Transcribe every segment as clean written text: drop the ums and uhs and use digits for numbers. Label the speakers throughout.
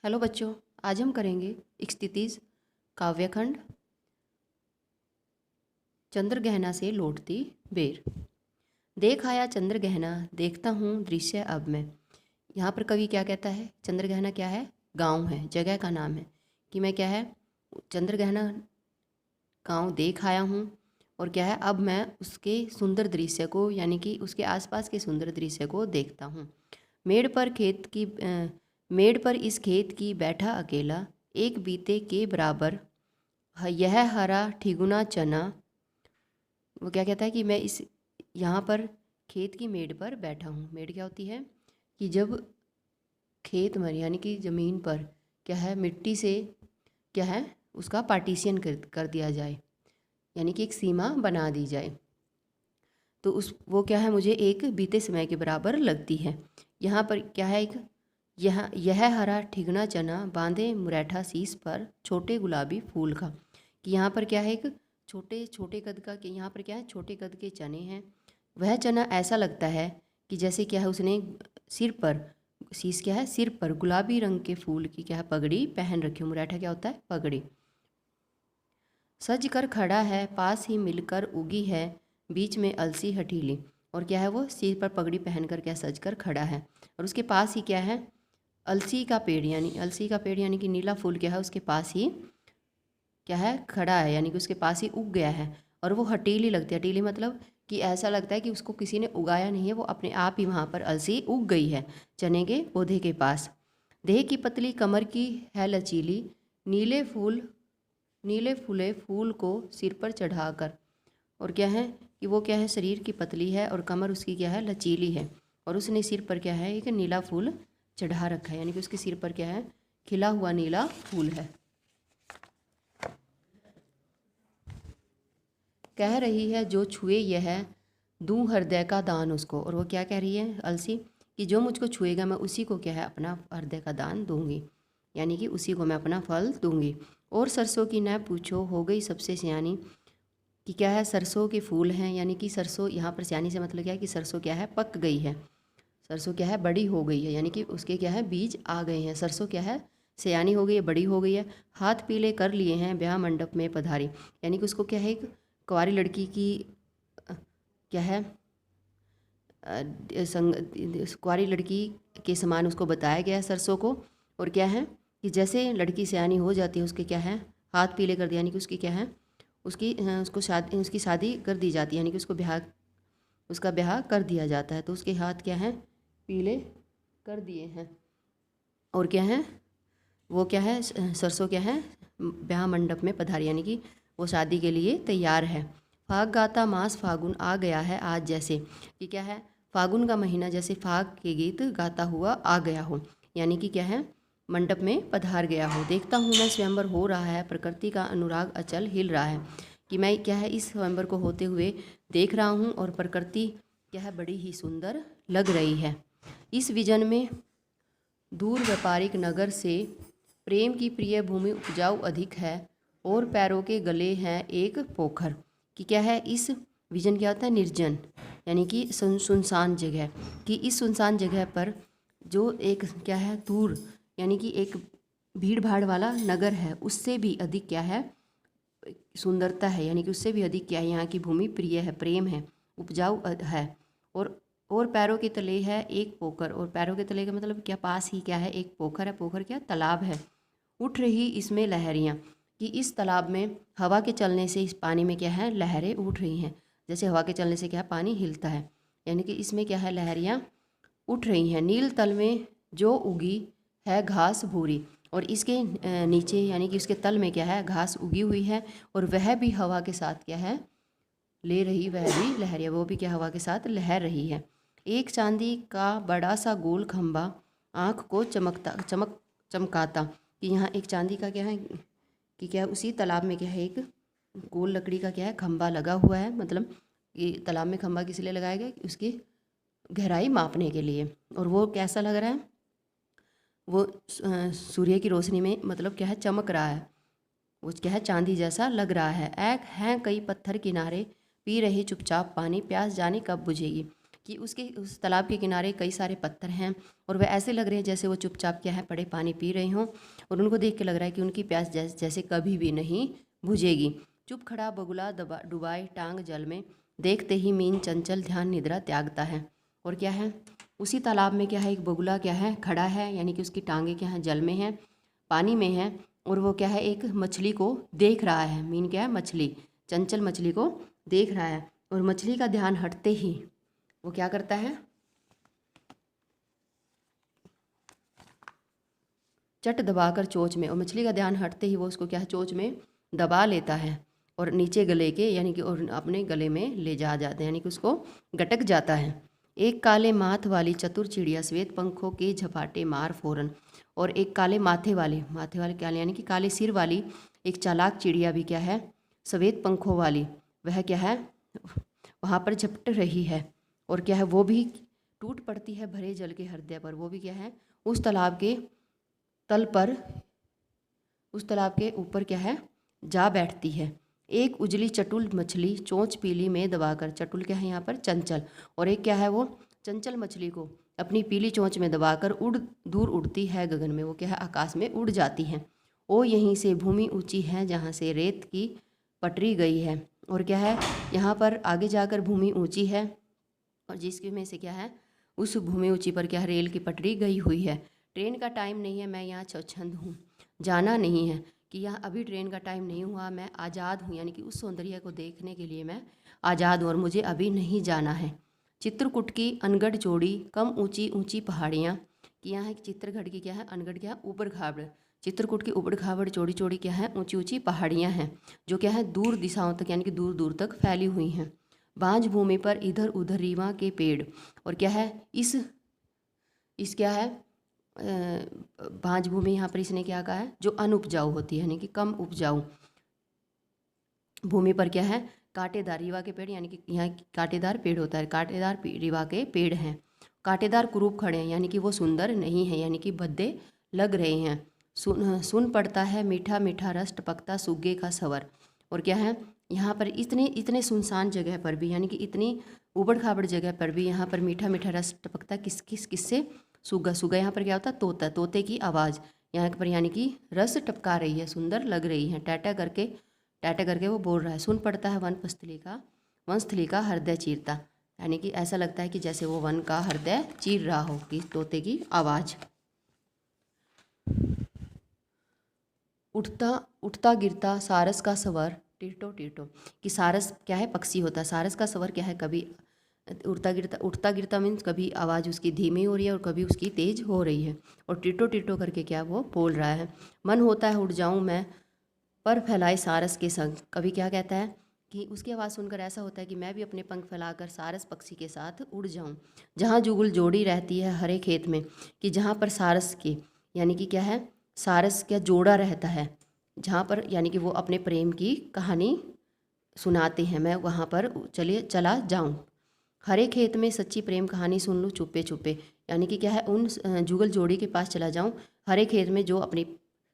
Speaker 1: Hello बच्चों, आज हम करेंगे स्थितिज काव्यखंड चंद्रगहना से लौटती बेर। देख आया चंद्रगहना, देखता हूँ दृश्य अब मैं। यहाँ पर कवि क्या कहता है? चंद्रगहना क्या है? गांव है, जगह का नाम है। कि मैं क्या है, चंद्रगहना गांव देख आया हूँ और क्या है, अब मैं उसके सुंदर दृश्य को यानी कि उसके आसपास के सुंदर दृश्य को देखता हूँ। मेड़ पर मेड़ पर इस खेत की बैठा अकेला, एक बीते के बराबर यह हरा ठिगुना चना। वो क्या कहता है कि मैं इस यहाँ पर खेत की मेड़ पर बैठा हूँ। मेड़ क्या होती है कि जब खेत में यानी कि ज़मीन पर क्या है, मिट्टी से क्या है उसका पार्टीशन कर दिया जाए, यानी कि एक सीमा बना दी जाए, तो उस वो क्या है मुझे एक बीते समय के बराबर लगती है। यहाँ पर क्या है, एक यह हरा ठिगना चना बांधे मुरैठा शीस पर छोटे गुलाबी फूल का। कि यहाँ पर क्या है, एक छोटे छोटे कद का, कि यहाँ पर क्या है छोटे कद के चने हैं। वह चना ऐसा लगता है कि जैसे क्या है उसने सिर पर शीस क्या है, सिर पर गुलाबी रंग के फूल की क्या है पगड़ी पहन रखी हो। मुरैठा क्या होता है? पगड़ी। सज कर खड़ा है, पास ही मिलकर उगी है, बीच में अलसी हठीली। और क्या है, वो सिर पर पगड़ी पहन कर क्या सज कर खड़ा है, और उसके पास ही क्या है, अलसी का पेड़, यानी अलसी का पेड़ यानी कि नीला फूल क्या है उसके पास ही क्या है खड़ा है, यानी कि उसके पास ही उग गया है। और वो हटीली लगती है। हटीली मतलब कि ऐसा लगता है कि उसको किसी ने उगाया नहीं है, वो अपने आप ही वहाँ पर अलसी उग गई है चने के पौधे के पास। देह की पतली कमर की है लचीली, नीले फूले फूल को सिर पर चढ़ाकर। और क्या है कि वो क्या है, शरीर की पतली है और कमर उसकी क्या है लचीली है, और उसने सिर पर क्या है एक नीला फूल चढ़ा रखा है, यानी कि उसके सिर पर क्या है खिला हुआ नीला फूल है। कह रही है जो छुए यह दूं हृदय का दान उसको। और वो क्या कह रही है अलसी, कि जो मुझको छुएगा मैं उसी को क्या है अपना हृदय का दान दूंगी, यानी कि उसी को मैं अपना फल दूंगी। और सरसों की न पूछो हो गई सबसे सियानी। कि क्या है, सरसों के फूल हैं, यानी कि सरसों यहाँ पर सियानी से मतलब क्या है कि सरसों क्या है पक गई है, सरसों क्या है बड़ी हो गई है, यानी कि उसके क्या है बीज आ गए हैं। सरसों क्या है सयानी हो गई है, बड़ी हो गई है। हाथ पीले कर लिए हैं ब्याह मंडप में पधारी, यानी कि उसको क्या है एक कुंवारी लड़की की क्या है कुंवारी लड़की के समान उसको बताया गया है सरसों को। और क्या है कि जैसे लड़की सयानी हो जाती है उसके क्या है हाथ पीले कर दिया, यानी कि उसकी क्या है उसकी शादी कर दी जाती है, यानी कि उसका ब्याह कर दिया जाता है, तो उसके हाथ क्या है पीले कर दिए हैं। और क्या है वो क्या है सरसों क्या है ब्याह मंडप में पधारी, यानी कि वो शादी के लिए तैयार है। फाग गाता मास फागुन आ गया है आज, जैसे कि क्या है फागुन का महीना जैसे फाग के गीत गाता हुआ आ गया हो, यानी कि क्या है मंडप में पधार गया हो। देखता हूँ मैं स्वयंवर हो रहा है, प्रकृति का अनुराग अचल हिल रहा है। कि मैं क्या है इस स्वयंवर को होते हुए देख रहा हूँ, और प्रकृति क्या है बड़ी ही सुंदर लग रही है। इस विजन में दूर व्यापारिक नगर से प्रेम की प्रिय भूमि उपजाऊ अधिक है, और पैरों के गले हैं एक पोखर। कि क्या है इस विजन क्या होता है निर्जन, यानी कि सुनसान जगह। कि इस सुनसान जगह पर जो एक क्या है दूर, यानी कि एक भीड़ भाड़ वाला नगर है उससे भी अधिक क्या है सुंदरता है, यानी कि उससे भी अधिक क्या है यहाँ की भूमि प्रिय है, प्रेम है, उपजाऊ है। और पैरों के तले है एक पोखर। और पैरों के तले का मतलब क्या, पास ही क्या है एक पोखर है, पोखर क्या तालाब है। उठ रही इसमें लहरियाँ, कि इस तालाब में हवा के चलने से इस पानी में क्या है लहरें उठ रही हैं, जैसे हवा के चलने से क्या है पानी हिलता है, यानी कि इसमें क्या है लहरियाँ उठ रही हैं। नील तल में जो उगी है घास भूरी, और इसके नीचे यानी कि उसके तल में क्या है घास उगी हुई है, और वह भी हवा के साथ क्या है ले रही, वह भी लहरिया वो भी क्या हवा के साथ लहर रही है। एक चांदी का बड़ा सा गोल खंबा आँख को चमकाता। कि यहाँ एक चांदी का क्या है कि क्या है उसी तालाब में क्या है एक गोल लकड़ी का क्या है खंबा लगा हुआ है, मतलब ये तालाब में खंबा किस लिए लगाया गया कि उसकी गहराई मापने के लिए। और वो कैसा लग रहा है, वो सूर्य की रोशनी में मतलब क्या है चमक रहा है, वो क्या है चांदी जैसा लग रहा है। एक हैं कई पत्थर किनारे पी रहे चुपचाप पानी, प्यास जाने कब बुझेगी। कि उसके उस तालाब के किनारे कई सारे पत्थर हैं और वह ऐसे लग रहे हैं जैसे वो चुपचाप क्या है पड़े पानी पी रहे हों, और उनको देख के लग रहा है कि उनकी प्यास जैसे कभी भी नहीं बुझेगी। चुप खड़ा बगुला डुबाए टांग जल में, देखते ही मीन चंचल ध्यान निद्रा त्यागता है। और क्या है, उसी तालाब में क्या है एक बगुला क्या है खड़ा है, यानी कि उसकी टांगे क्या है जल में है, पानी में है, और वो क्या है एक मछली को देख रहा है। मीन क्या है मछली, चंचल मछली को देख रहा है। और मछली का ध्यान हटते ही वो क्या करता है, चट दबाकर चोंच में, और मछली का ध्यान हटते ही वो उसको क्या है चोंच में दबा लेता है और नीचे गले के यानी कि और अपने गले में ले जाते हैं, यानी कि उसको गटक जाता है। एक काले माथ वाली चतुर चिड़िया श्वेत पंखों के झपाटे मार फौरन, और एक काले माथे वाले क्या यानी कि काले सिर वाली एक चालाक चिड़िया भी क्या है श्वेत पंखों वाली, वह क्या है वहाँ पर झपट रही है। और क्या है वो भी टूट पड़ती है भरे जल के हृदय पर। वो भी क्या है उस तालाब के तल पर, उस तालाब के ऊपर क्या है जा बैठती है। एक उजली चटुल मछली चोंच पीली में दबाकर, चटुल क्या है यहाँ पर चंचल, और एक क्या है वो चंचल मछली को अपनी पीली चोंच में दबाकर दूर उड़ती है गगन में, वो क्या है आकाश में उड़ जाती है। ओ यहीं से भूमि ऊंची है जहाँ से रेत की पटरी गई है। और क्या है यहाँ पर आगे जाकर भूमि ऊंची है, और जिसकी में से क्या है उस भूमि ऊंची पर क्या है रेल की पटरी गई हुई है। ट्रेन का टाइम नहीं है, मैं यहाँ स्वच्छंद हूँ, जाना नहीं है, कि यहाँ अभी ट्रेन का टाइम नहीं हुआ, मैं आज़ाद हूँ, यानी कि उस सौंदर्य को देखने के लिए मैं आज़ाद हूँ और मुझे अभी नहीं जाना है। चित्रकूट की अनगढ़ जोड़ी कम ऊंची ऊंची पहाड़ियाँ, कि यहाँ एक चित्रगढ़ की क्या है अनगढ़ क्या ऊबड़ खाबड़, चित्रकूट की ऊबड़ खाबड़ चौड़ी चौड़ी क्या है ऊंची ऊंची पहाड़ियाँ हैं जो क्या है दूर दिशाओं तक यानी कि दूर दूर तक फैली हुई हैं। बांझ भूमि पर इधर उधर रीवा के पेड़, और क्या है इस क्या है बांझ भूमि यहाँ पर इसने क्या कहा है जो अनउपजाऊ होती है यानी कि कम उपजाऊ भूमि पर क्या है कांटेदार रीवा के पेड़, यानी कि यहाँ कांटेदार पेड़ होता है, कांटेदार रीवा के पेड़ हैं। कांटेदार कुरूप खड़े हैं यानी कि वो सुंदर नहीं है, यानी कि भद्दे लग रहे हैं। सुन पड़ता है मीठा मीठा रस टपकता सुग्गे का सवर। और क्या है यहाँ पर इतने सुनसान जगह पर भी, यानी कि इतनी उबड़ खाबड़ जगह पर भी यहाँ पर मीठा मीठा रस टपकता किससे सुग्गा, सुग्गा यहाँ पर क्या होता है तोता, तोते की आवाज़ यहाँ पर यानी कि रस टपका रही है, सुंदर लग रही है, टाटा करके वो बोल रहा है। सुन पड़ता है वनस्थली का हृदय चीरता, यानी कि ऐसा लगता है कि जैसे वो वन का हृदय चीर रहा हो कि तोते की आवाज़। उठता गिरता सारस का सवर टिरटो टिरटो, कि सारस क्या है पक्षी होता है, सारस का सवर क्या है कभी उठता गिरता मीन्स कभी आवाज़ उसकी धीमी हो रही है और कभी उसकी तेज़ हो रही है, और टिटो टिटो करके क्या वो बोल रहा है। मन होता है उड़ जाऊं मैं पर फैलाए सारस के संग, कभी क्या कहता है कि उसकी आवाज़ सुनकर ऐसा होता है कि मैं भी अपने पंख फैलाकर सारस पक्षी के साथ उड़ जाऊं। जहाँ जुगल जोड़ी रहती है हरे खेत में, कि जहाँ पर सारस की यानी कि क्या है सारस क्या जोड़ा रहता है, जहाँ पर यानी कि वो अपने प्रेम की कहानी सुनाते हैं, मैं वहाँ पर चला जाऊँ। हरे खेत में सच्ची प्रेम कहानी सुन लूँ चुपे चुपे, यानी कि क्या है उन जुगल जोड़ी के पास चला जाऊँ हरे खेत में जो अपनी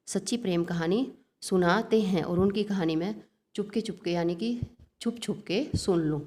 Speaker 1: सच्ची प्रेम कहानी सुनाते हैं, और उनकी कहानी में चुपके चुपके यानी कि छुप छुप के सुन लूँ।